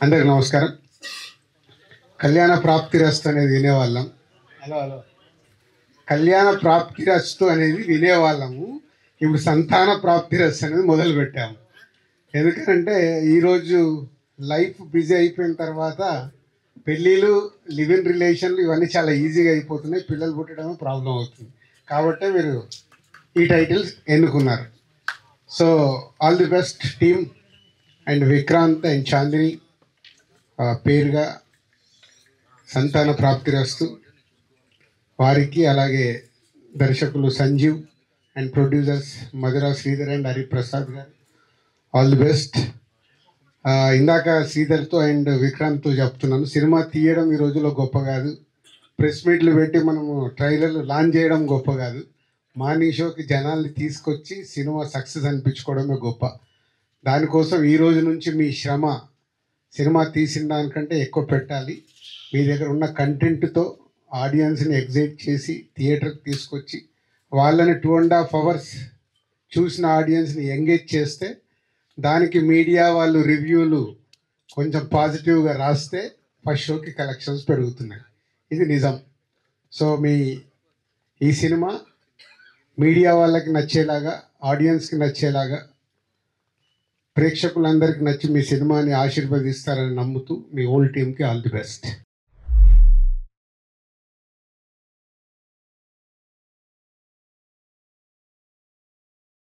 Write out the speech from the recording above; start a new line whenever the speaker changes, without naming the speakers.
అందరికి నమస్కారం. కళ్యాణ ప్రాప్తిరస్తు అనేది వినేవాళ్ళం. హలో హలో కళ్యాణ ప్రాప్తిరస్తు అనేది వినేవాళ్ళము. ఇప్పుడు సంతాన ప్రాప్తిరస్తు అనేది మొదలుపెట్టాము. ఎందుకంటే ఈరోజు లైఫ్ బిజీ అయిపోయిన తర్వాత పెళ్ళిళ్ళు, లివ్ ఇన్ రిలేషన్లు ఇవన్నీ చాలా ఈజీగా అయిపోతున్నాయి. పిల్లలు పుట్టడమే ప్రాబ్లం అవుతుంది. కాబట్టే మీరు ఈ టైటిల్స్ ఎన్నుకున్నారు. So all the best team and Vikrant and Chandini పేరుగా సంతాన ప్రాప్తిరస్తు వారికి, అలాగే దర్శకులు Sanjeev and producers Madhura Sridhar and Hariprasad గారు ఆల్ ది బెస్ట్. ఇందాక శ్రీధర్తో అండ్ విక్రాంత్తో చెప్తున్నాను, సినిమా తీయడం ఈ రోజుల్లో గొప్ప కాదు, ప్రెస్ మీట్లు పెట్టి మనము ట్రైలర్లు లాంచ్ చేయడం గొప్ప కాదు, మార్నింగ్ షోకి జనాల్ని తీసుకొచ్చి సినిమా సక్సెస్ అనిపించుకోవడమే గొప్ప. దానికోసం ఈ రోజు నుంచి మీ శ్రమ సినిమా తీసిన దానికంటే ఎక్కువ పెట్టాలి. మీ దగ్గర ఉన్న కంటెంట్తో ఆడియన్స్ని ఎగ్జైట్ చేసి థియేటర్కి తీసుకొచ్చి వాళ్ళని 2.5 hours చూసిన ఆడియన్స్ని ఎంగేజ్ చేస్తే, దానికి మీడియా వాళ్ళు రివ్యూలు కొంచెం పాజిటివ్గా రాస్తే ఫస్ట్ షోకి కలెక్షన్స్ పెరుగుతున్నాయి. ఇది నిజం. సో ఈ సినిమా మీడియా వాళ్ళకి నచ్చేలాగా, ఆడియన్స్కి నచ్చేలాగా, ప్రేక్షకులందరికీ నచ్చి మీ సినిమాని ఆశీర్వదిస్తారని నమ్ముతూ మీ హోల్ టీమ్కి ఆల్ ది బెస్ట్.